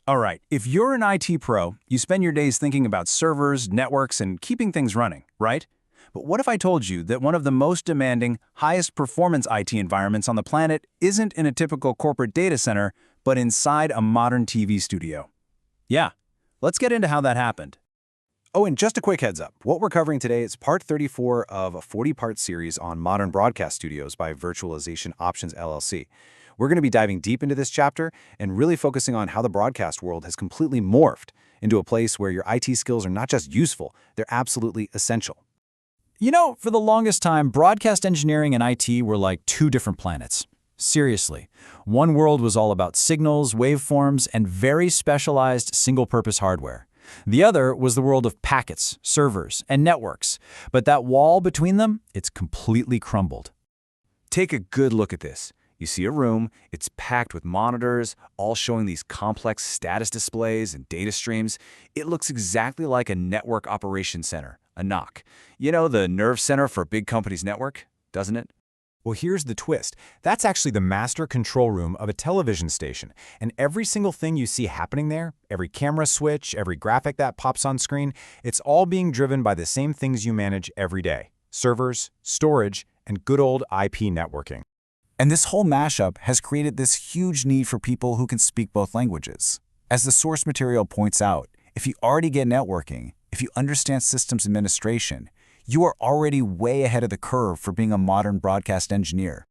All right, if you're an IT pro, you spend your days thinking about servers, networks, and keeping things running, right? But what if I told you that one of the most demanding, highest performance IT environments on the planet isn't in a typical corporate data center, but inside a modern TV studio? Yeah, let's get into how that happened. Oh, and just a quick heads up. What we're covering today is part 34 of a 40-part series on modern broadcast studios by Virtualization Options LLC. We're going to be diving deep into this chapter and really focusing on how the broadcast world has completely morphed into a place where your IT skills are not just useful, they're absolutely essential. You know, for the longest time, broadcast engineering and IT were like two different planets. Seriously. One world was all about signals, waveforms, and very specialized single-purpose hardware. The other was the world of packets, servers, and networks. But that wall between them, it's completely crumbled. Take a good look at this. You see a room, it's packed with monitors, all showing these complex status displays and data streams. It looks exactly like a network operations center, a NOC. You know, the nerve center for a big company's network, doesn't it? Well, here's the twist. That's actually the master control room of a television station. And every single thing you see happening there, every camera switch, every graphic that pops on screen, it's all being driven by the same things you manage every day: servers, storage, and good old IP networking. And this whole mashup has created this huge need for people who can speak both languages. As the source material points out, if you already get networking, if you understand systems administration, you are already way ahead of the curve for being a modern broadcast engineer.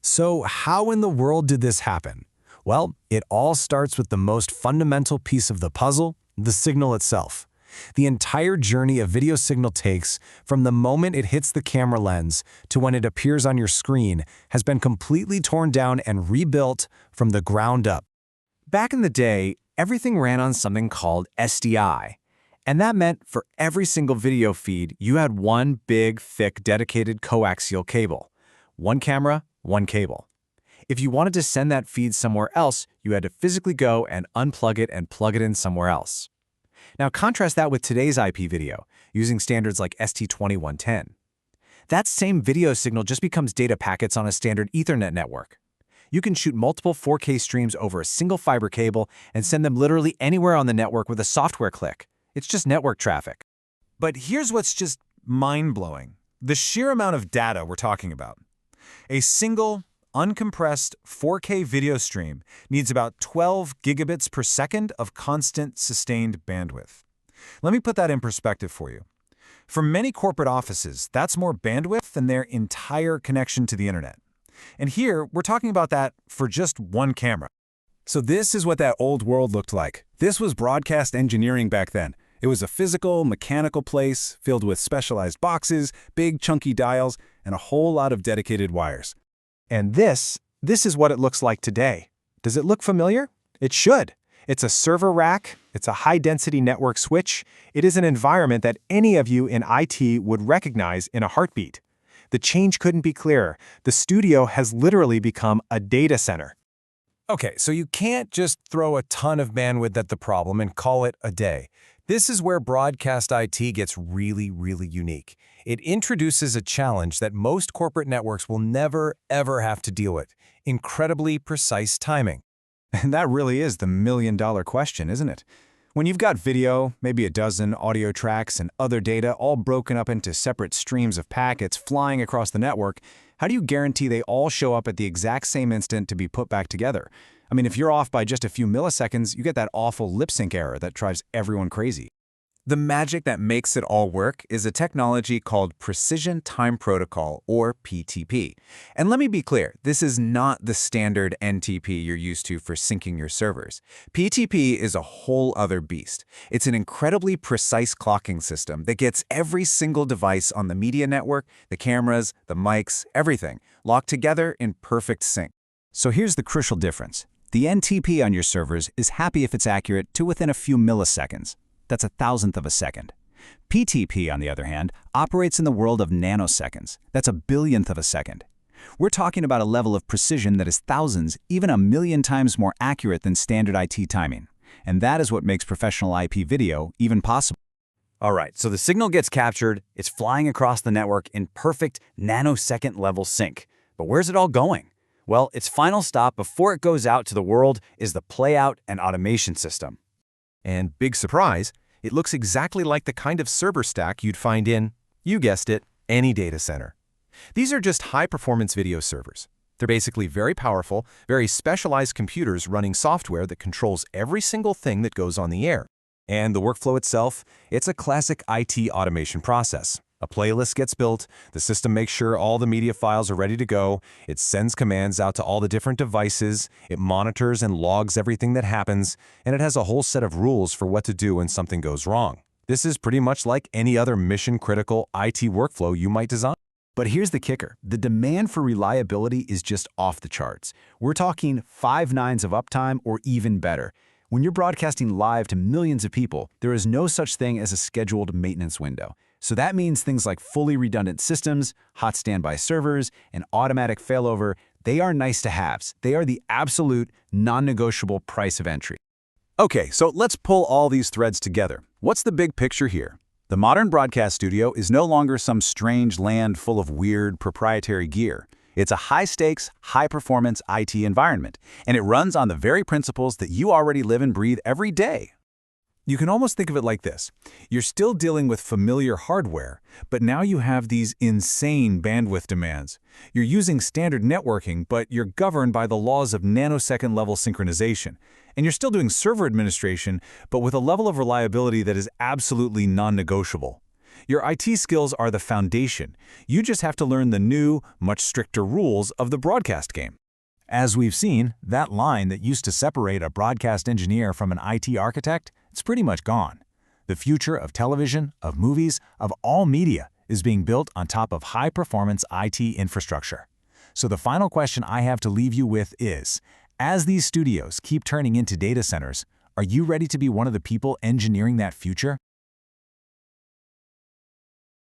So how in the world did this happen? Well, it all starts with the most fundamental piece of the puzzle, the signal itself. The entire journey a video signal takes from the moment it hits the camera lens to when it appears on your screen has been completely torn down and rebuilt from the ground up. Back in the day, everything ran on something called SDI. And that meant for every single video feed, you had one big, thick, dedicated coaxial cable. One camera, one cable. If you wanted to send that feed somewhere else, you had to physically go and unplug it and plug it in somewhere else. Now contrast that with today's IP video, using standards like ST2110. That same video signal just becomes data packets on a standard Ethernet network. You can shoot multiple 4K streams over a single fiber cable and send them literally anywhere on the network with a software click. It's just network traffic. But here's what's just mind-blowing: the sheer amount of data we're talking about. A single, uncompressed 4K video stream needs about 12 gigabits per second of constant, sustained bandwidth. Let me put that in perspective for you. For many corporate offices, that's more bandwidth than their entire connection to the internet. And here, we're talking about that for just one camera. So this is what that old world looked like. This was broadcast engineering back then. It was a physical, mechanical place filled with specialized boxes, big chunky dials, and a whole lot of dedicated wires. And this is what it looks like today. Does it look familiar? It should. It's a server rack. It's a high-density network switch. It is an environment that any of you in IT would recognize in a heartbeat. The change couldn't be clearer. The studio has literally become a data center. Okay, so you can't just throw a ton of bandwidth at the problem and call it a day. This is where broadcast IT gets really, really unique. It introduces a challenge that most corporate networks will never, ever have to deal with: incredibly precise timing. And that really is the million-dollar question, isn't it? When you've got video, maybe a dozen audio tracks and other data all broken up into separate streams of packets flying across the network, how do you guarantee they all show up at the exact same instant to be put back together? I mean, if you're off by just a few milliseconds, you get that awful lip sync error that drives everyone crazy. The magic that makes it all work is a technology called Precision Time Protocol, or PTP. And let me be clear, this is not the standard NTP you're used to for syncing your servers. PTP is a whole other beast. It's an incredibly precise clocking system that gets every single device on the media network, the cameras, the mics, everything, locked together in perfect sync. So here's the crucial difference. The NTP on your servers is happy if it's accurate to within a few milliseconds. That's a thousandth of a second. PTP, on the other hand, operates in the world of nanoseconds. That's a billionth of a second. We're talking about a level of precision that is thousands, even a million times more accurate than standard IT timing. And that is what makes professional IP video even possible. All right, so the signal gets captured, it's flying across the network in perfect nanosecond level sync. But where's it all going? Well, its final stop before it goes out to the world is the playout and automation system. And big surprise, it looks exactly like the kind of server stack you'd find in, you guessed it, any data center. These are just high-performance video servers. They're basically very powerful, very specialized computers running software that controls every single thing that goes on the air. And the workflow itself, it's a classic IT automation process. A playlist gets built, the system makes sure all the media files are ready to go, it sends commands out to all the different devices, it monitors and logs everything that happens, and it has a whole set of rules for what to do when something goes wrong. This is pretty much like any other mission-critical IT workflow you might design. But here's the kicker. The demand for reliability is just off the charts. We're talking 5 nines of uptime or even better. When you're broadcasting live to millions of people, there is no such thing as a scheduled maintenance window. So that means things like fully redundant systems, hot standby servers, and automatic failover, they are nice to haves. They are the absolute non-negotiable price of entry. Okay, so let's pull all these threads together. What's the big picture here? The modern broadcast studio is no longer some strange land full of weird proprietary gear. It's a high-stakes, high-performance IT environment, and it runs on the very principles that you already live and breathe every day. You can almost think of it like this. You're still dealing with familiar hardware, but now you have these insane bandwidth demands. You're using standard networking, but you're governed by the laws of nanosecond-level synchronization. And you're still doing server administration, but with a level of reliability that is absolutely non-negotiable. Your IT skills are the foundation. You just have to learn the new, much stricter rules of the broadcast game. As we've seen, that line that used to separate a broadcast engineer from an IT architect, it's pretty much gone. The future of television, of movies, of all media is being built on top of high-performance IT infrastructure. So the final question I have to leave you with is, as these studios keep turning into data centers, are you ready to be one of the people engineering that future?